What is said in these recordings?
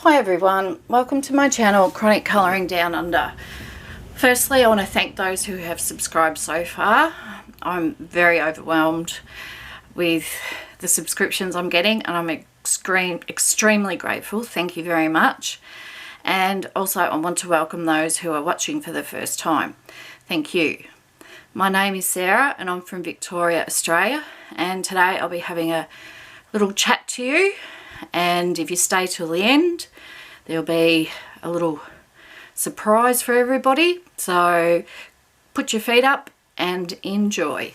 Hi everyone, welcome to my channel Chronic Colouring Down Under. Firstly, I want to thank those who have subscribed so far. I'm very overwhelmed with the subscriptions I'm getting and I'm extremely grateful. Thank you very much. And also I want to welcome those who are watching for the first time. Thank you. My name is Sarah and I'm from Victoria, Australia, and today I'll be having a little chat to you. And if you stay till the end, there'll be a little surprise for everybody. So put your feet up and enjoy.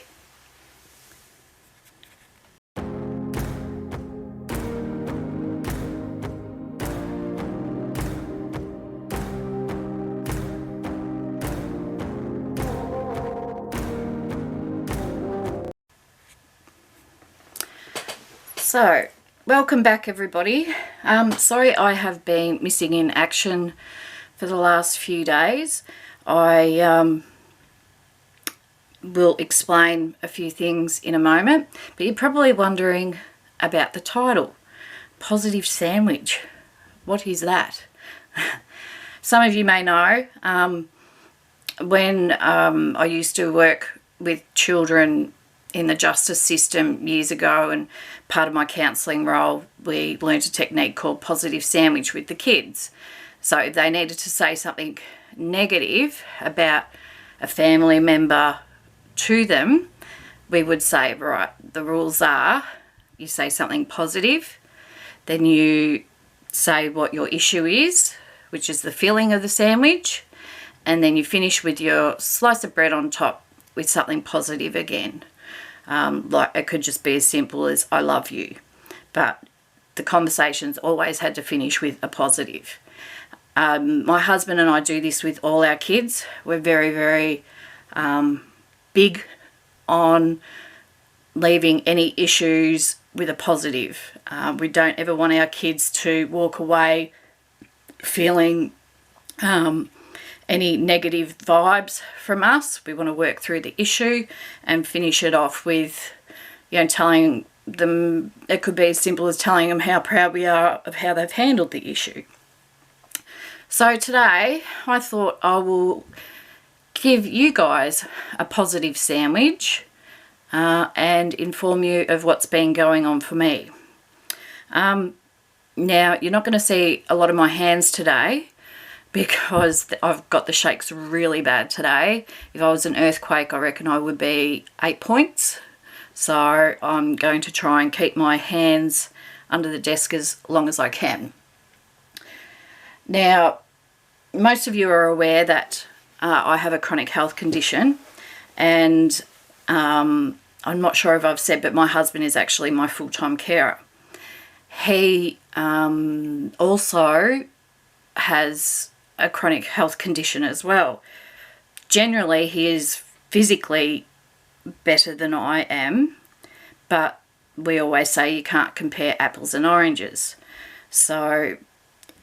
So, welcome back everybody. Sorry I have been missing in action for the last few days. I will explain a few things in a moment, but you're probably wondering about the title, Positive Sandwich. What is that? Some of you may know, when I used to work with children in the justice system years ago, and part of my counselling role, we learnt a technique called positive sandwich with the kids. So if they needed to say something negative about a family member to them, we would say, right, the rules are you say something positive, then you say what your issue is, which is the filling of the sandwich, and then you finish with your slice of bread on top with something positive again. Like it could just be as simple as I love you, but the conversations always had to finish with a positive. My husband and I do this with all our kids. We're very, very big on leaving any issues with a positive. We don't ever want our kids to walk away feeling any negative vibes from us. We want to work through the issue and finish it off with, you know, telling them, it could be as simple as telling them how proud we are of how they've handled the issue. So today I thought I will give you guys a positive sandwich and inform you of what's been going on for me. Now, you're not going to see a lot of my hands today because I've got the shakes really bad today. If I was an earthquake, I reckon I would be 8 points. So I'm going to try and keep my hands under the desk as long as I can. Now, most of you are aware that I have a chronic health condition, and I'm not sure if I've said, but my husband is actually my full-time carer. He also has a chronic health condition as well. Generally, he is physically better than I am, but we always say you can't compare apples and oranges. So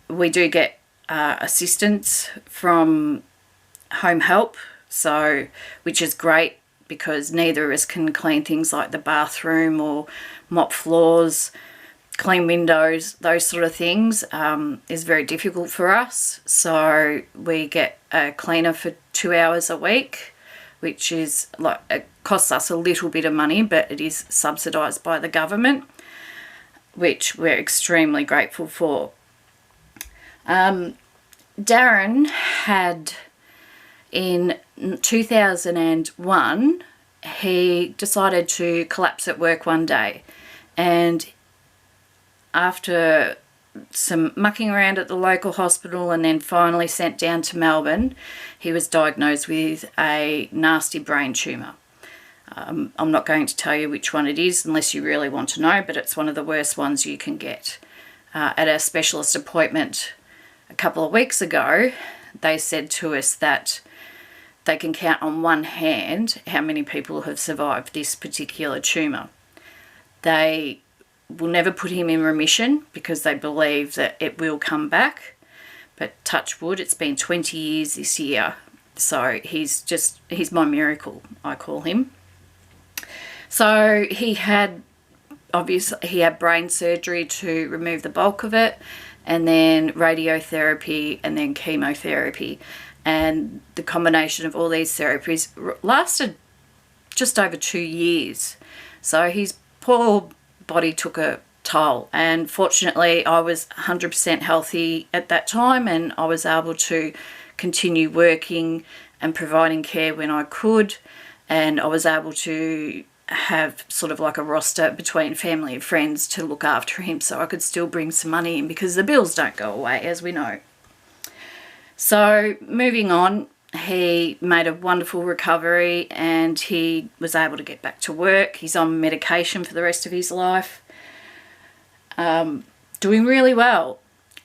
we do get assistance from home help, so which is great because neither of us can clean things like the bathroom or mop floors, clean windows, those sort of things is very difficult for us. So we get a cleaner for 2 hours a week, which is like, it costs us a little bit of money, but it is subsidised by the government, which we're extremely grateful for. Darren had, in 2001, he decided to collapse at work one day, and after some mucking around at the local hospital and then finally sent down to Melbourne, he was diagnosed with a nasty brain tumour. I'm not going to tell you which one it is unless you really want to know, but it's one of the worst ones you can get. At a specialist appointment a couple of weeks ago, they said to us that they can count on one hand how many people have survived this particular tumour. They will never put him in remission because they believe that it will come back, but touch wood, it's been 20 years this year, so he's my miracle, I call him. So he had brain surgery to remove the bulk of it. and then radiotherapy, and then chemotherapy. And the combination of all these therapies lasted just over 2 years. So his poor body took a toll. And fortunately, I was 100% healthy at that time, and I was able to continue working and providing care when I could. And I was able to have sort of like a roster between family and friends to look after him, so I could still bring some money in, because the bills don't go away, as we know. So moving on, he made a wonderful recovery and he was able to get back to work. He's on medication for the rest of his life, doing really well.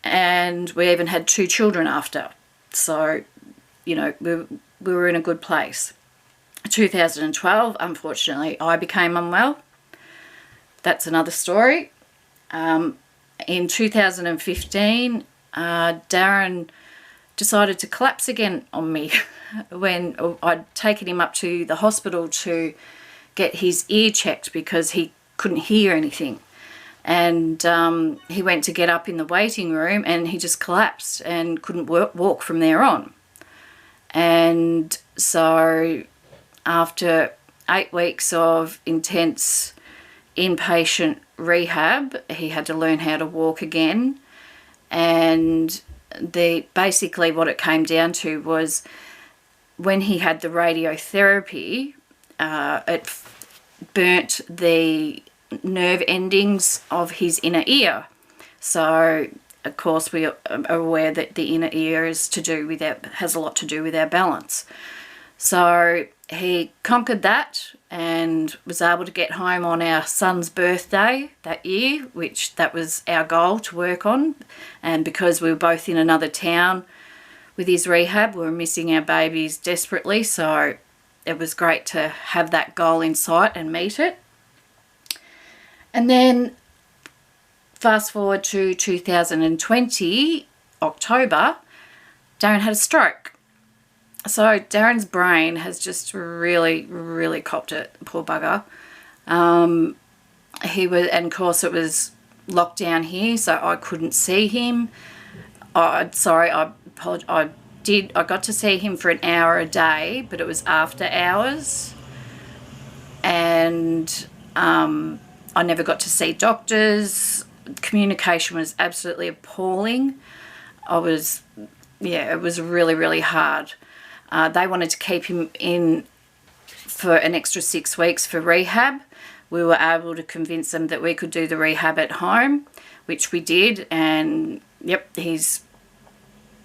And we even had 2 children after. So, you know, we were in a good place. 2012, unfortunately, I became unwell. That's another story. In 2015, Darren decided to collapse again on me when I'd taken him up to the hospital to get his ear checked because he couldn't hear anything. And he went to get up in the waiting room and he just collapsed and couldn't walk from there on. And so after 8 weeks of intense inpatient rehab, he had to learn how to walk again. And basically what it came down to was when he had the radiotherapy, it burnt the nerve endings of his inner ear. So, of course, we are aware that the inner ear has a lot to do with our balance. So he conquered that and was able to get home on our son's birthday that year, which that was our goal to work on. And because we were both in another town with his rehab, we were missing our babies desperately. So it was great to have that goal in sight and meet it. And then fast forward to 2020, October, Darren had a stroke. So Darren's brain has just really, really copped it, poor bugger. And of course it was locked down here, so I couldn't see him. I got to see him for an hour a day, but it was after hours. And I never got to see doctors. Communication was absolutely appalling. It was really, really hard. They wanted to keep him in for an extra 6 weeks for rehab. We were able to convince them that we could do the rehab at home, which we did, and yep, he's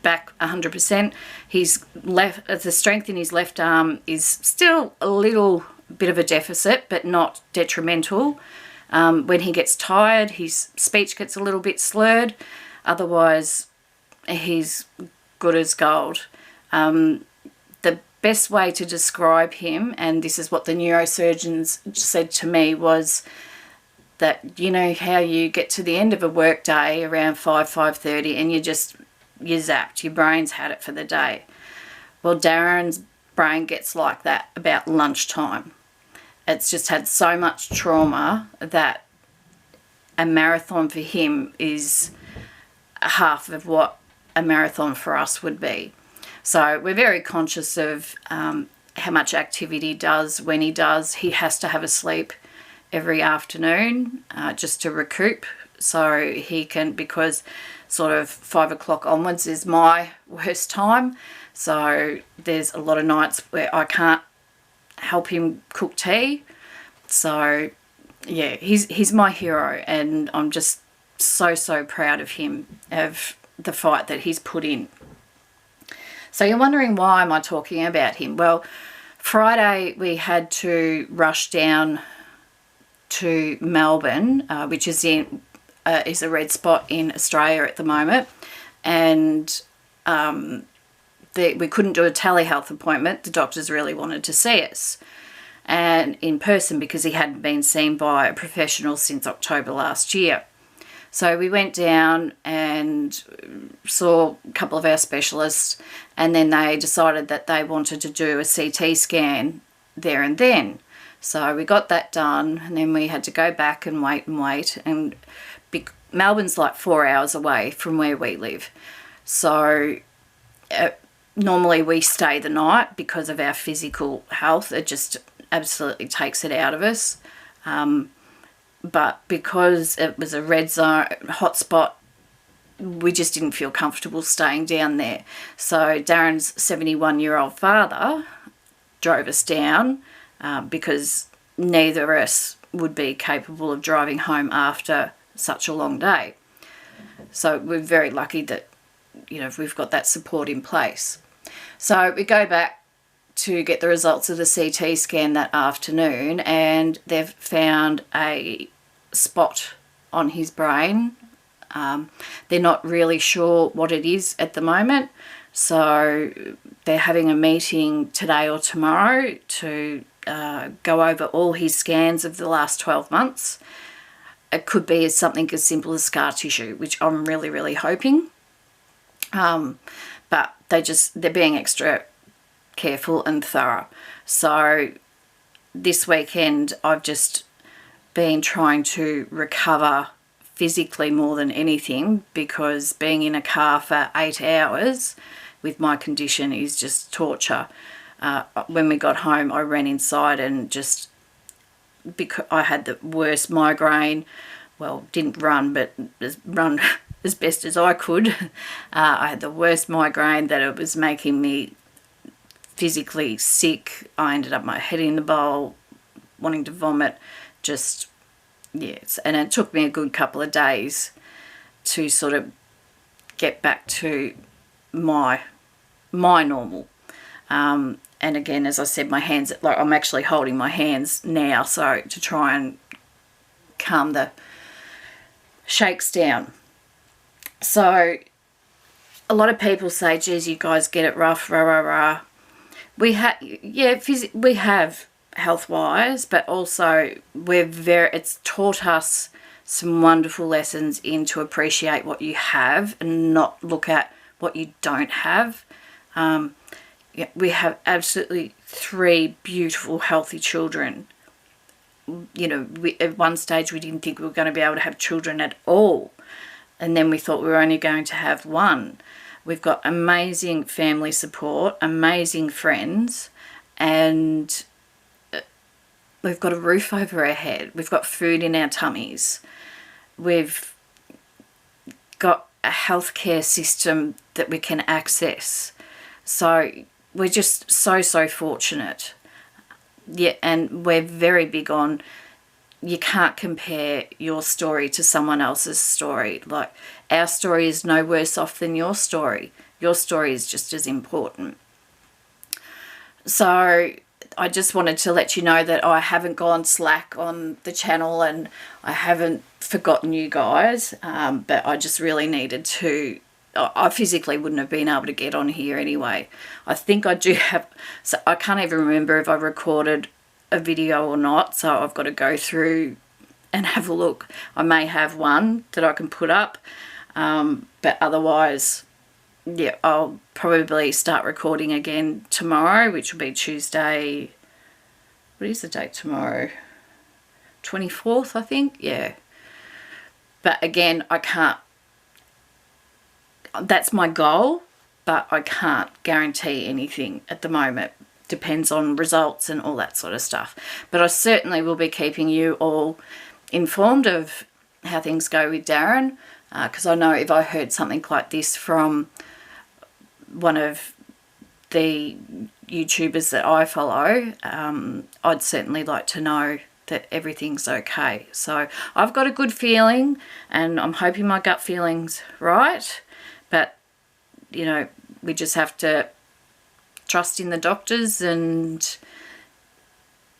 back 100%. The strength in his left arm is still a little bit of a deficit, but not detrimental. When he gets tired, his speech gets a little bit slurred. Otherwise, he's good as gold. The best way to describe him, and this is what the neurosurgeons said to me, was that, you know how you get to the end of a work day around 5:30 and you're zapped, your brain's had it for the day. Well, Darren's brain gets like that about lunchtime. It's just had so much trauma that a marathon for him is half of what a marathon for us would be. So we're very conscious of how much activity he does. When he does, he has to have a sleep every afternoon just to recoup, so he can, because sort of 5 o'clock onwards is my worst time. So there's a lot of nights where I can't help him cook tea. So yeah, he's my hero, and I'm just so proud of him, of the fight that he's put in. So you're wondering, why am I talking about him? Well, Friday we had to rush down to Melbourne, which is a red spot in Australia at the moment, and we couldn't do a telehealth appointment. The doctors really wanted to see us and in person, because he hadn't been seen by a professional since October last year. So we went down and saw a couple of our specialists, and then they decided that they wanted to do a CT scan there and then. So we got that done, and then we had to go back and wait. And Melbourne's like 4 hours away from where we live. So normally we stay the night because of our physical health. It just absolutely takes it out of us. But because it was a red zone hotspot, we just didn't feel comfortable staying down there. So Darren's 71-year-old father drove us down because neither of us would be capable of driving home after such a long day. So we're very lucky that, you know, we've got that support in place. So we go back to get the results of the CT scan that afternoon, and they've found a spot on his brain. They're not really sure what it is at the moment, so they're having a meeting today or tomorrow to go over all his scans of the last 12 months. It could be something as simple as scar tissue, which I'm really, really hoping. But they're being extra careful and thorough. So this weekend I've just been trying to recover physically more than anything, because being in a car for 8 hours with my condition is just torture. When we got home, I ran inside and just, because I had the worst migraine, well, didn't run, but run as best as I could. I had the worst migraine that it was making me physically sick. I ended up my head in the bowl, wanting to vomit, just, yes. And it took me a good couple of days to sort of get back to my normal. And again, as I said, my hands, like I'm actually holding my hands now, so to try and calm the shakes down. So a lot of people say, geez, you guys get it rough, rah, rah, rah. We have health-wise, but also it's taught us some wonderful lessons in to appreciate what you have and not look at what you don't have. We have absolutely 3 beautiful, healthy children. You know, at one stage we didn't think we were going to be able to have children at all. And then we thought we were only going to have 1. We've got amazing family support, amazing friends, and we've got a roof over our head. We've got food in our tummies. We've got a healthcare system that we can access. So we're just so fortunate. Yeah, and we're very big on, you can't compare your story to someone else's story. Like, our story is no worse off than your story. Your story is just as important. So I just wanted to let you know that I haven't gone slack on the channel and I haven't forgotten you guys, but I just really needed to. I physically wouldn't have been able to get on here anyway. I think I do have, so I can't even remember if I recorded a video or not, so I've got to go through and have a look. I may have one that I can put up, but otherwise, yeah, I'll probably start recording again tomorrow, which will be Tuesday. What is the date tomorrow? 24th, I think. Yeah. But again, I can't. That's my goal, but I can't guarantee anything at the moment. Depends on results and all that sort of stuff. But I certainly will be keeping you all informed of how things go with Darren, because I know if I heard something like this from one of the YouTubers that I follow, I'd certainly like to know that everything's okay. So I've got a good feeling, and I'm hoping my gut feeling's right. But, you know, we just have to trust in the doctors and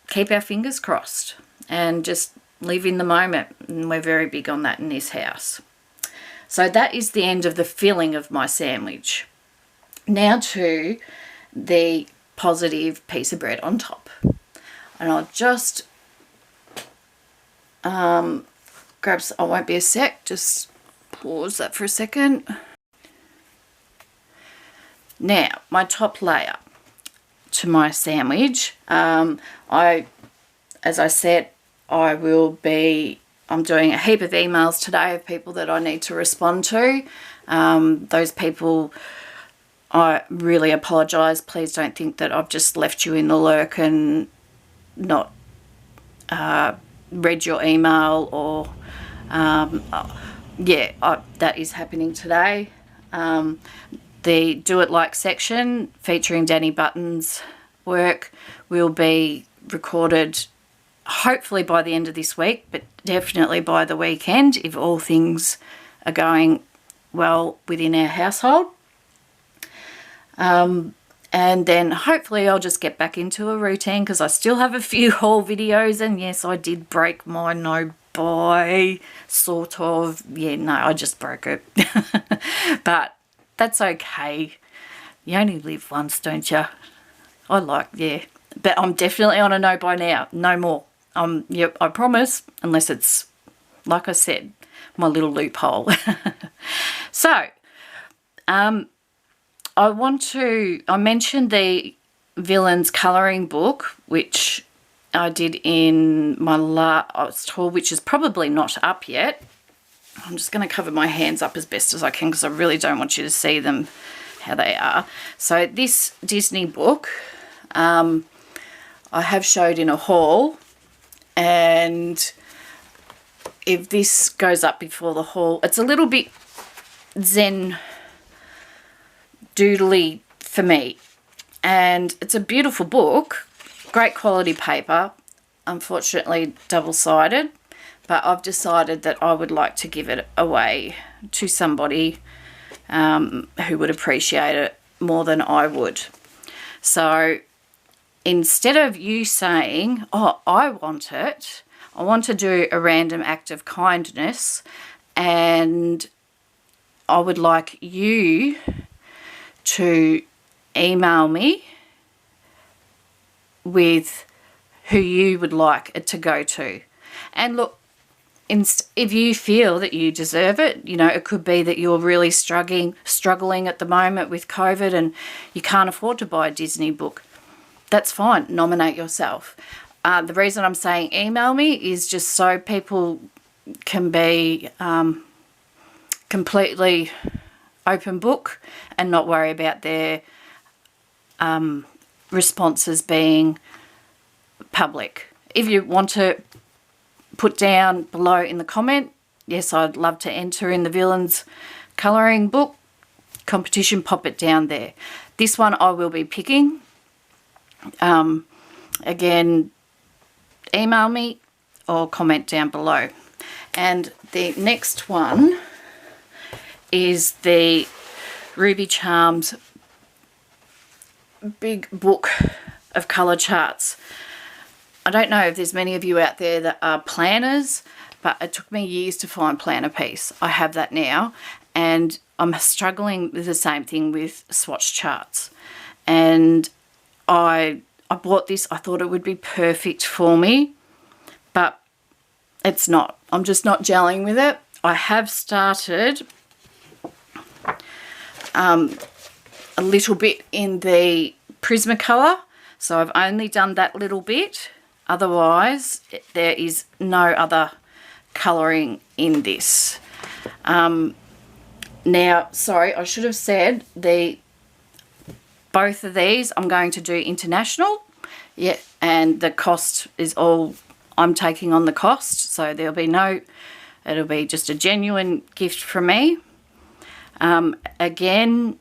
keep our fingers crossed and just live in the moment. And we're very big on that in this house. So that is the end of the filling of my sandwich. Now to the positive piece of bread on top. And I'll just grab, I won't be a sec, just pause that for a second. Now, my top layer to my sandwich, as I said, I will be I'm doing a heap of emails today of people that I need to respond to. Those people, I really apologise. Please don't think that I've just left you in the lurk and not read your email or that is happening today. The Do It Like section featuring Danny Button's work will be recorded hopefully by the end of this week, but definitely by the weekend if all things are going well within our household. And then hopefully I'll just get back into a routine because I still have a few haul videos, and yes, I did break my no buy, sort of. Yeah, no, I just broke it. But that's okay. You only live once, don't you? But I'm definitely on a no buy now. No more. Yep, I promise, unless it's, like I said, my little loophole. So, I mentioned the Villains colouring book, which I did in my last haul, which is probably not up yet. I'm just going to cover my hands up as best as I can because I really don't want you to see them how they are. So this Disney book, I have showed in a haul, and if this goes up before the haul, it's a little bit zen doodly for me, and it's a beautiful book, great quality paper, unfortunately double-sided, but I've decided that I would like to give it away to somebody who would appreciate it more than I would. So instead of you saying, oh, I want it, I want to do a random act of kindness, and I would like you to email me with who you would like it to go to. And look, if you feel that you deserve it, you know, it could be that you're really struggling at the moment with COVID and you can't afford to buy a Disney book. That's fine. Nominate yourself. The reason I'm saying email me is just so people can be completely open book and not worry about their responses being public. If you want to put down below in the comment, yes, I'd love to enter in the Villains colouring book competition, pop it down there. This one I will be picking. Again, email me or comment down below. And the next one is the Ruby Charms big book of colour charts. I don't know if there's many of you out there that are planners, but it took me years to find Planner Piece. I have that now, and I'm struggling with the same thing with swatch charts. And I bought this. I thought it would be perfect for me, but it's not. I'm just not gelling with it. I have started a little bit in the Prismacolor, so I've only done that little bit. Otherwise, there is no other colouring in this. Now, sorry, I should have said both of these I'm going to do international. Yeah, and the cost is all I'm taking on the cost, so it'll be just a genuine gift from me. Again,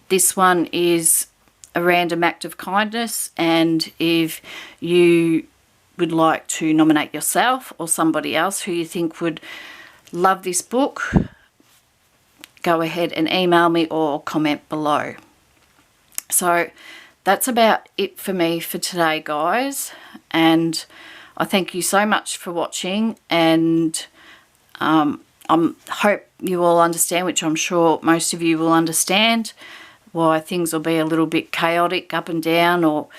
this one is a random act of kindness, and if you would like to nominate yourself or somebody else who you think would love this book, go ahead and email me or comment below. So that's about it for me for today, guys, and I thank you so much for watching, and I hope you all understand, which I'm sure most of you will understand, why things will be a little bit chaotic up and down, or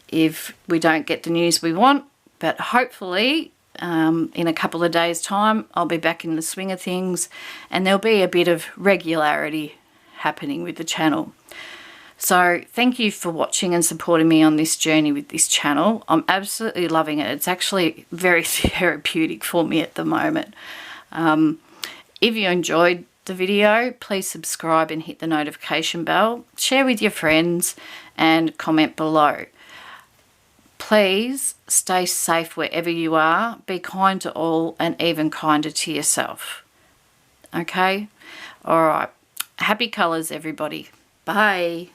if we don't get the news we want. But hopefully in a couple of days' time I'll be back in the swing of things, and there'll be a bit of regularity happening with the channel. So thank you for watching and supporting me on this journey with this channel. I'm absolutely loving it. It's actually very therapeutic for me at the moment. If you enjoyed the video, please subscribe and hit the notification bell. Share with your friends and comment below. Please stay safe wherever you are. Be kind to all and even kinder to yourself. Okay? All right. Happy colours, everybody. Bye.